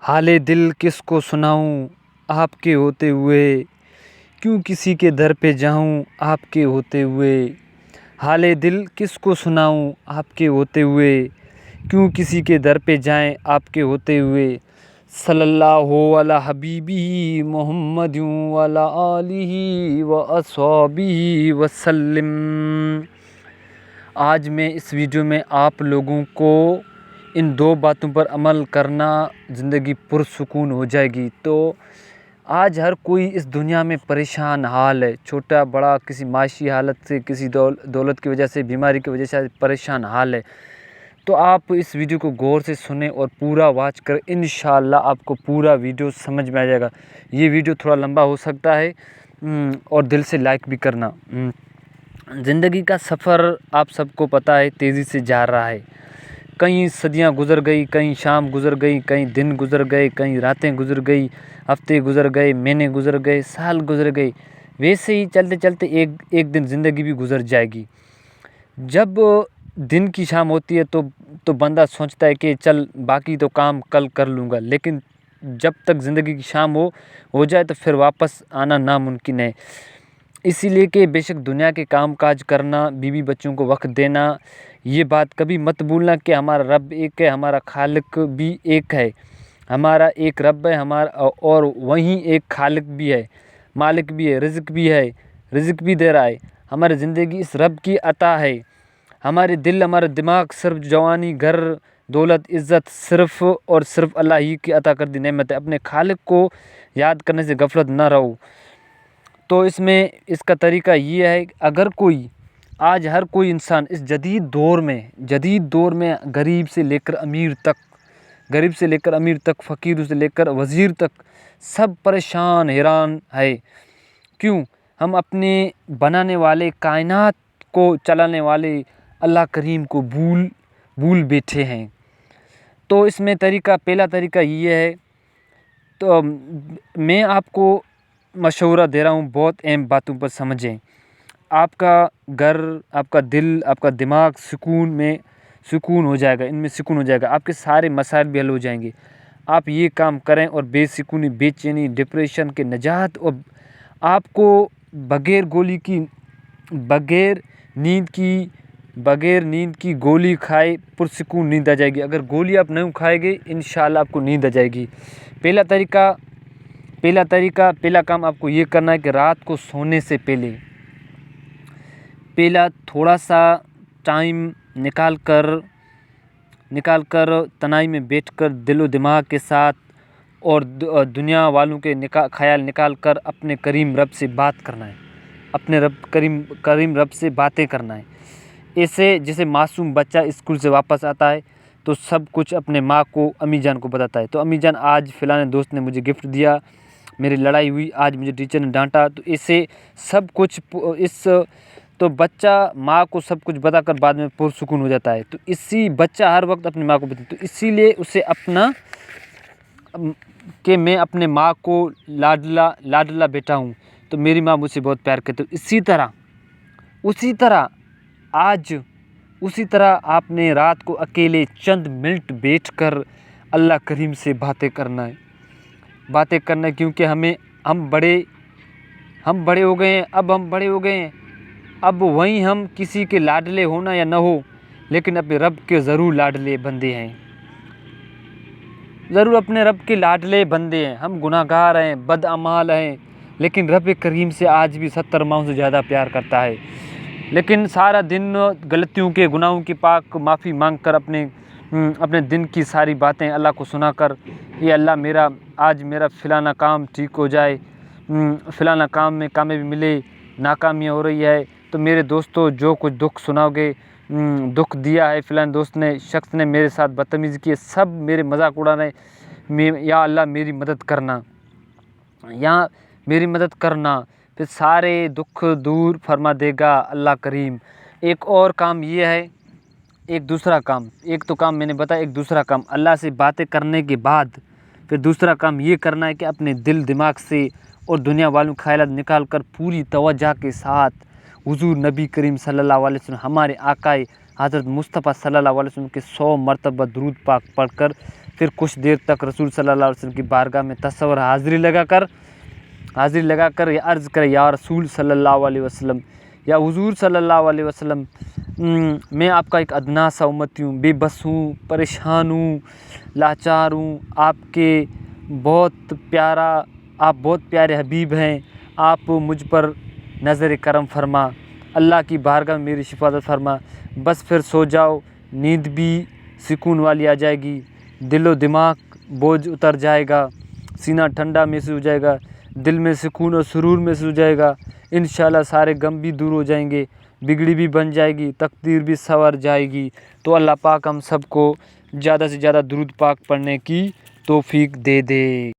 حال دل کس کو سناؤں آپ کے ہوتے ہوئے، کیوں کسی کے در پہ جاؤں آپ کے ہوتے ہوئے۔ حال دل کس کو سناؤں آپ کے ہوتے ہوئے، کیوں کسی کے در پہ جائیں آپ کے ہوتے ہوئے۔ صلی اللہ علی حبیبہ محمد وعلی آلہ واصحابہ وسلم۔ آج میں اس ویڈیو میں آپ لوگوں کو ان دو باتوں پر عمل کرنا زندگی پرسکون ہو جائے گی۔ تو آج ہر کوئی اس دنیا میں پریشان حال ہے، چھوٹا بڑا، کسی معاشی حالت سے، کسی دولت کی وجہ سے، بیماری کی وجہ سے پریشان حال ہے۔ تو آپ اس ویڈیو کو غور سے سنیں اور پورا واچ کریں، انشاءاللہ آپ کو پورا ویڈیو سمجھ میں آ جائے گا۔ یہ ویڈیو تھوڑا لمبا ہو سکتا ہے اور دل سے لائک بھی کرنا۔ زندگی کا سفر آپ سب کو پتہ ہے تیزی سے جا رہا ہے۔ کئی صدیاں گزر گئی، کئی شام گزر گئی، کئی دن گزر گئے، کئی راتیں گزر گئی، ہفتے گزر گئے، مہینے گزر گئے، سال گزر گئے۔ ویسے ہی چلتے چلتے ایک دن زندگی بھی گزر جائے گی۔ جب دن کی شام ہوتی ہے تو بندہ سوچتا ہے کہ چل باقی تو کام کل کر لوں گا، لیکن جب تک زندگی کی شام ہو جائے تو پھر واپس آنا ناممکن ہے۔ اسی لیے کہ بے شک دنیا کے کام کاج کرنا، بیوی بچوں کو وقت دینا، یہ بات کبھی مت بھولنا کہ ہمارا رب ایک ہے، ہمارا خالق بھی ایک ہے۔ ہمارا ایک رب ہے اور وہیں ایک خالق بھی ہے، مالک بھی ہے، رزق بھی دے رہا ہے۔ ہماری زندگی اس رب کی عطا ہے۔ ہمارے دل، ہمارا دماغ، صرف جوانی، گھر، دولت، عزت صرف اور صرف اللہ ہی کی عطا کردی نعمت ہے۔ اپنے خالق کو یاد کرنے سے غفلت نہ رہو۔ تو اس کا طریقہ یہ ہے، اگر آج ہر کوئی انسان اس جدید دور میں غریب سے لے کر امیر تک، فقیر سے لے کر وزیر تک سب پریشان حیران ہے۔ کیوں؟ ہم اپنے بنانے والے، کائنات کو چلانے والے اللہ کریم کو بھول بیٹھے ہیں۔ تو اس میں پہلا طریقہ یہ ہے، تو میں آپ کو مشورہ دے رہا ہوں، بہت اہم باتوں پر سمجھیں۔ آپ کا گھر، آپ کا دل، آپ کا دماغ سکون ہو جائے گا، ان میں سکون ہو جائے گا، آپ کے سارے مسائل بھی حل ہو جائیں گے۔ آپ یہ کام کریں اور بے سکونی، بے چینی، ڈپریشن کے نجات، اور آپ کو بغیر نیند کی گولی کھائے پرسکون نیند آ جائے گی۔ اگر گولی آپ نہیں کھائیں گے، انشاءاللہ آپ کو نیند آ جائے گی۔ پہلا کام آپ کو یہ کرنا ہے کہ رات کو سونے سے پہلا تھوڑا سا ٹائم نکال کر تنہائی میں بیٹھ کر دل و دماغ کے ساتھ اور دنیا والوں کے خیال نکال کر اپنے کریم رب سے بات کرنا ہے، اپنے کریم رب سے باتیں کرنا ہے۔ ایسے جیسے معصوم بچہ اسکول سے واپس آتا ہے تو سب کچھ اپنے ماں کو، امی جان کو بتاتا ہے، تو امی جان آج فلاں دوست نے مجھے گفٹ دیا، میری لڑائی ہوئی، آج مجھے ٹیچر نے ڈانٹا، تو اسے سب کچھ تو بچہ ماں کو سب کچھ بتا کر بعد میں پرسکون ہو جاتا ہے۔ تو بچہ ہر وقت اپنی ماں کو بتاتا ہے، تو اسی لیے اسے کہ میں اپنے ماں کو لاڈلا بیٹا ہوں، تو میری ماں مجھ سے بہت پیار کرتی ہے۔ اسی طرح آپ نے رات کو اکیلے چند منٹ بیٹھ کر اللہ کریم سے باتیں کرنا ہے، کیونکہ ہم بڑے ہو گئے ہیں، اب وہیں ہم کسی کے لاڈلے ہونا یا نہ ہو، لیکن اپنے رب کے ضرور لاڈلے بندے ہیں، ہم گناہ گار ہیں، بد اعمال ہیں، لیکن رب کریم سے آج بھی 70 ماؤں سے زیادہ پیار کرتا ہے۔ لیکن سارا دن غلطیوں کے، گناہوں کی پاک معافی مانگ کر اپنے دن کی ساری باتیں اللہ کو سنا کر، یہ اللہ آج میرا فلانا کام ٹھیک ہو جائے، فلانا کام میں کامیابی ملے، ناکامیاں ہو رہی ہے، تو میرے دوستو جو کچھ دکھ سناؤ گے، دکھ دیا ہے فلاں شخص نے میرے ساتھ بدتمیزی کی ہے، سب میرے مذاق اڑا رہے ہیں، یا اللہ میری مدد کرنا، پھر سارے دکھ دور فرما دے گا اللہ کریم۔ ایک اور کام یہ ہے، ایک تو کام میں نے بتایا، ایک دوسرا کام اللہ سے باتیں کرنے کے بعد پھر دوسرا کام یہ کرنا ہے کہ اپنے دل دماغ سے اور دنیا والوں خیالات نکال کر پوری توجہ کے ساتھ حضور نبی کریم صلی اللہ علیہ وسلم، ہمارے آقائے حضرت مصطفیٰ صلی اللہ علیہ وسلم کے 100 مرتبہ درود پاک پڑھ کر پھر کچھ دیر تک رسول صلی اللہ علیہ وسلم کی بارگاہ میں تصور حاضری لگا کر یہ عرض کرے یا رسول صلی اللہ علیہ وسلم، یا حضور صلی اللہ علیہ وسلم، میں آپ کا ایک ادنا سا امتی ہوں، بے بس ہوں، پریشان ہوں، لاچار ہوں، آپ بہت پیارے حبیب ہیں، آپ مجھ پر نظر کرم فرما، اللہ کی بارگاہ میں میری حفاظت فرما، بس پھر سو جاؤ، نیند بھی سکون والی آ جائے گی، دل و دماغ بوجھ اتر جائے گا، سینہ ٹھنڈا محسوس ہو جائے گا، دل میں سکون اور سرور محسوس ہو جائے گا، انشاءاللہ سارے غم بھی دور ہو جائیں گے، بگڑی بھی بن جائے گی، تقدیر بھی سنور جائے گی۔ تو اللہ پاک ہم سب کو زیادہ سے زیادہ درود پاک پڑھنے کی توفیق دے دے۔